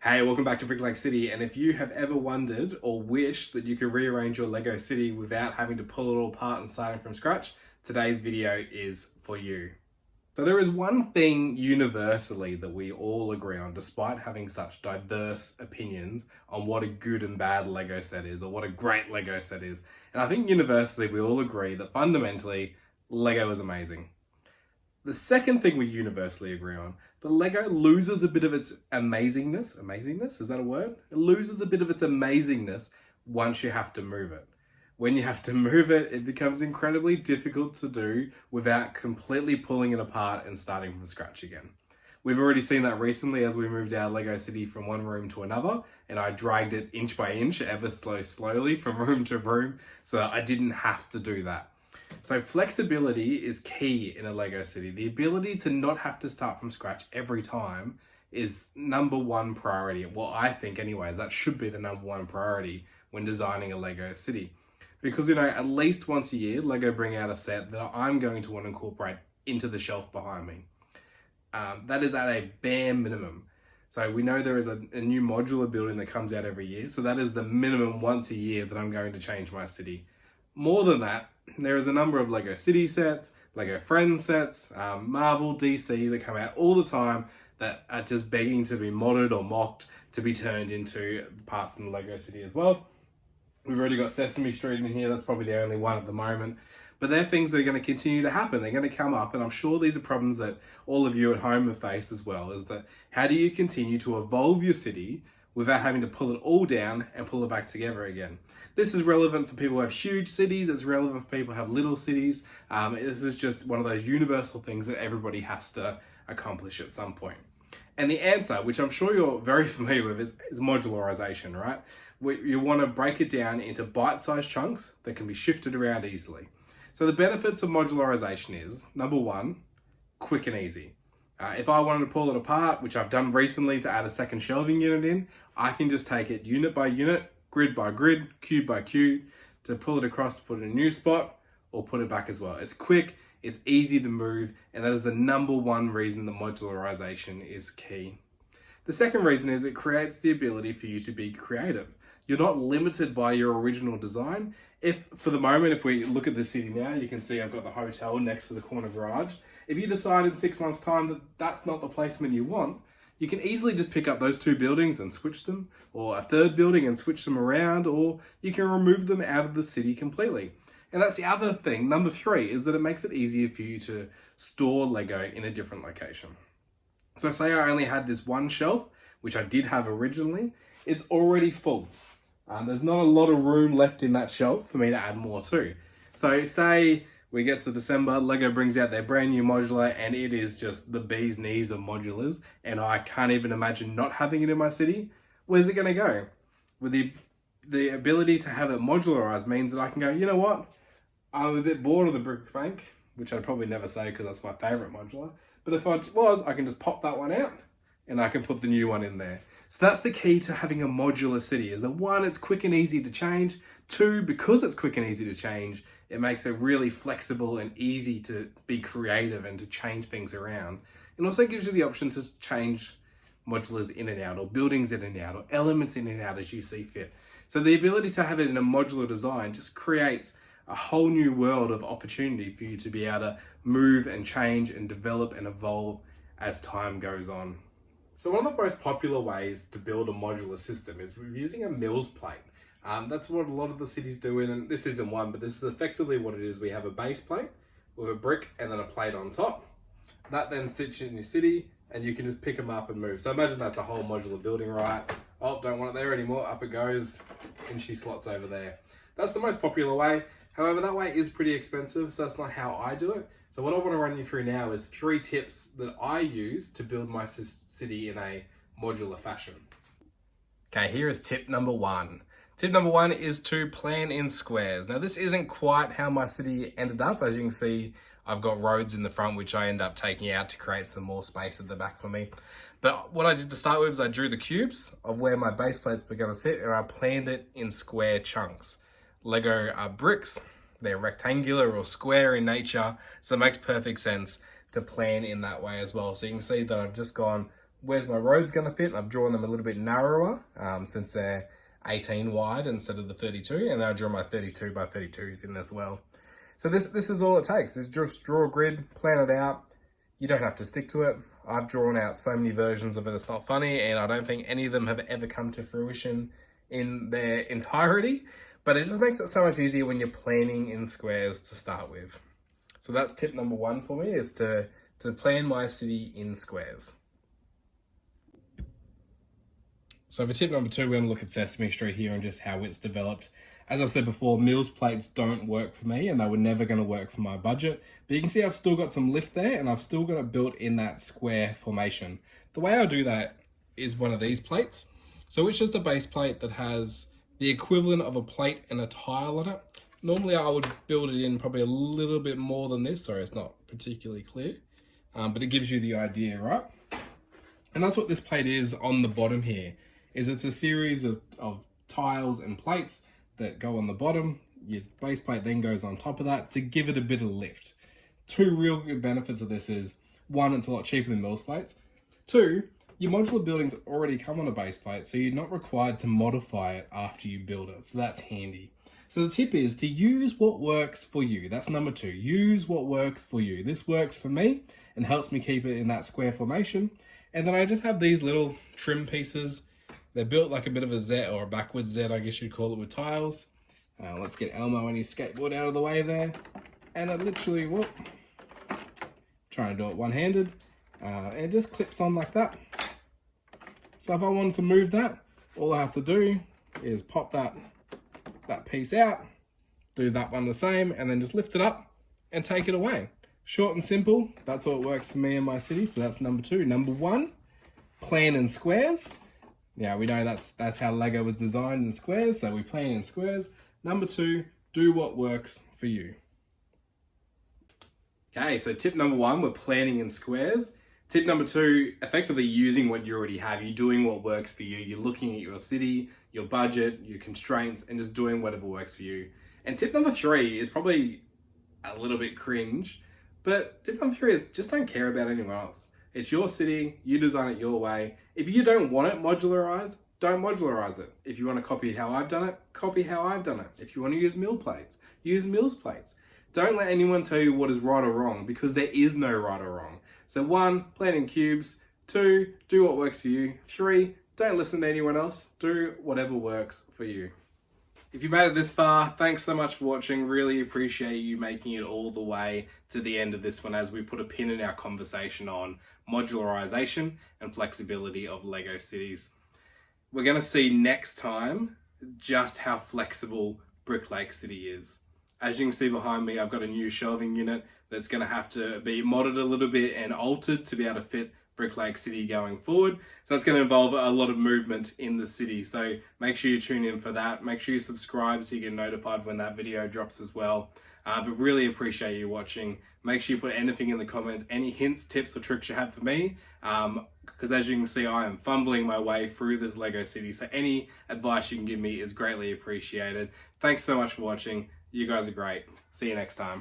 Hey, welcome back to Brick Lake City. And if you have ever wondered or wished that you could rearrange your Lego city without having to pull it all apart and starting from scratch, today's video is for you. So there is one thing universally that we all agree on, despite having such diverse opinions on what a good and bad Lego set is, or what a great Lego set is. And I think universally we all agree that fundamentally, Lego is amazing. The second thing we universally agree on, the Lego loses a bit of its amazingness. Amazingness, is that a word? It loses a bit of its amazingness once you have to move it. When you have to move it, it becomes incredibly difficult to do without completely pulling it apart and starting from scratch again. We've already seen that recently as we moved our Lego city from one room to another, and I dragged it inch by inch, ever slowly from room to room, so that I didn't have to do that. So flexibility is key in a Lego city. The ability to not have to start from scratch every time is number one priority. Well, I think anyways, that should be the number one priority when designing a Lego city. Because, at least once a year, Lego bring out a set that I'm going to want to incorporate into the shelf behind me. That is at a bare minimum. So we know there is a new modular building that comes out every year. So that is the minimum once a year that I'm going to change my city. More than that, there is a number of Lego City sets, Lego Friends sets, Marvel, DC that come out all the time that are just begging to be modded or mocked to be turned into parts in the Lego City as well. We've already got Sesame Street in here, that's probably the only one at the moment. But they're things that are going to continue to happen. They're going to come up, and I'm sure these are problems that all of you at home have faced as well, is that how do you continue to evolve your city without having to pull it all down and pull it back together again? This is relevant for people who have huge cities. It's relevant for people who have little cities. This is just one of those universal things that everybody has to accomplish at some point. And the answer, which I'm sure you're very familiar with, is modularization, right? You want to break it down into bite-sized chunks that can be shifted around easily. So the benefits of modularization is, number one, quick and easy. If I wanted to pull it apart, which I've done recently to add a second shelving unit in, I can just take it unit by unit, grid by grid, cube by cube, to pull it across to put it in a new spot or put it back as well. It's quick, it's easy to move, and that is the number one reason that modularization is key. The second reason is it creates the ability for you to be creative. You're not limited by your original design. If, for the moment, if we look at the city now, you can see I've got the hotel next to the corner garage. If you decide in 6 months' time that that's not the placement you want, you can easily just pick up those two buildings and switch them, or a third building and switch them around, or you can remove them out of the city completely. And that's the other thing, number three, is that it makes it easier for you to store Lego in a different location. So say I only had this one shelf, which I did have originally, it's already full. There's not a lot of room left in that shelf for me to add more to. So say we get to December, Lego brings out their brand new modular, and it is just the bee's knees of modulars, and I can't even imagine not having it in my city. Where's it going to go? With the ability to have it modularized means that I can go, you know what? I'm a bit bored of the brick bank, which I'd probably never say because that's my favorite modular. But if I was, I can just pop that one out and I can put the new one in there. So that's the key to having a modular city, is that one, it's quick and easy to change. Two, because it's quick and easy to change, it makes it really flexible and easy to be creative and to change things around. It also gives you the option to change modulars in and out, or buildings in and out, or elements in and out as you see fit. So the ability to have it in a modular design just creates a whole new world of opportunity for you to be able to move and change and develop and evolve as time goes on. So one of the most popular ways to build a modular system is using a mills plate. That's what a lot of the cities do, and this isn't one, but this is effectively what it is. We have a base plate with a brick and then a plate on top. That then sits in your city, and you can just pick them up and move. So imagine that's a whole modular building, right? Oh, don't want it there anymore. Up it goes, and she slots over there. That's the most popular way. However, that way is pretty expensive, so that's not how I do it. So what I want to run you through now is 3 tips that I use to build my city in a modular fashion. Okay, here is tip number 1. Tip number 1 is to plan in squares. Now, this isn't quite how my city ended up. As you can see, I've got roads in the front, which I end up taking out to create some more space at the back for me. But what I did to start with is I drew the cubes of where my base plates were going to sit, and I planned it in square chunks. Lego are bricks, they're rectangular or square in nature, so it makes perfect sense to plan in that way as well. So you can see that I've just gone where's my roads going to fit. I've drawn them a little bit narrower since they're 18 wide instead of the 32, and I draw my 32 by 32s in as well. So this is all it takes, is just draw a grid, plan it out. You don't have to stick to it. I've drawn out so many versions of it, it's not funny, and I don't think any of them have ever come to fruition in their entirety, but it just makes it so much easier when you're planning in squares to start with. So that's tip number one for me, is to plan my city in squares. So for tip number two, we're going to look at Sesame Street here and just how it's developed. As I said before, Mills plates don't work for me, and they were never going to work for my budget. But you can see I've still got some lift there, and I've still got it built in that square formation. The way I do that is one of these plates. So it's just a base plate that has the equivalent of a plate and a tile on it. Normally I would build it in probably a little bit more than this. Sorry, it's not particularly clear, but it gives you the idea, right? And that's what this plate is on the bottom here. It's a series of tiles and plates that go on the bottom. Your base plate then goes on top of that to give it a bit of lift. Two real good benefits of this is, one, it's a lot cheaper than Mills plates. Two, your modular buildings already come on a base plate, so you're not required to modify it after you build it. So that's handy. So the tip is to use what works for you. That's number two. Use what works for you. This works for me and helps me keep it in that square formation. And then I just have these little trim pieces. They're built like a bit of a Z, or a backwards Z, I guess you'd call it, with tiles. Let's get Elmo and his skateboard out of the way there. And I literally, whoop, try and do it one-handed. And it just clips on like that. So if I wanted to move that, all I have to do is pop that piece out, do that one the same, and then just lift it up and take it away. Short and simple. That's what works for me in my city. So that's number two. Number one, plan in squares. Yeah, we know that's how Lego was designed, in squares, so we plan in squares. Number two, do what works for you. Okay, so tip number one, we're planning in squares. Tip number two, effectively using what you already have. You're doing what works for you. You're looking at your city, your budget, your constraints, and just doing whatever works for you. And tip number three is probably a little bit cringe, but tip number three is just don't care about anyone else. It's your city, you design it your way. If you don't want it modularized, don't modularize it. If you want to copy how I've done it, copy how I've done it. If you want to use mill plates, use Mills plates. Don't let anyone tell you what is right or wrong, because there is no right or wrong. So one, plan in cubes. Two, do what works for you. Three, don't listen to anyone else. Do whatever works for you. If you made it this far, thanks so much for watching. Really appreciate you making it all the way to the end of this one as we put a pin in our conversation on modularization and flexibility of Lego cities. We're going to see next time just how flexible Brick Lake City is. As you can see behind me, I've got a new shelving unit that's going to have to be modded a little bit and altered to be able to fit Brick Lake City going forward. So that's going to involve a lot of movement in the city. So make sure you tune in for that. Make sure you subscribe so you get notified when that video drops as well. But really appreciate you watching. Make sure you put anything in the comments, any hints, tips, or tricks you have for me. Because as you can see, I am fumbling my way through this Lego city. So any advice you can give me is greatly appreciated. Thanks so much for watching. You guys are great. See you next time.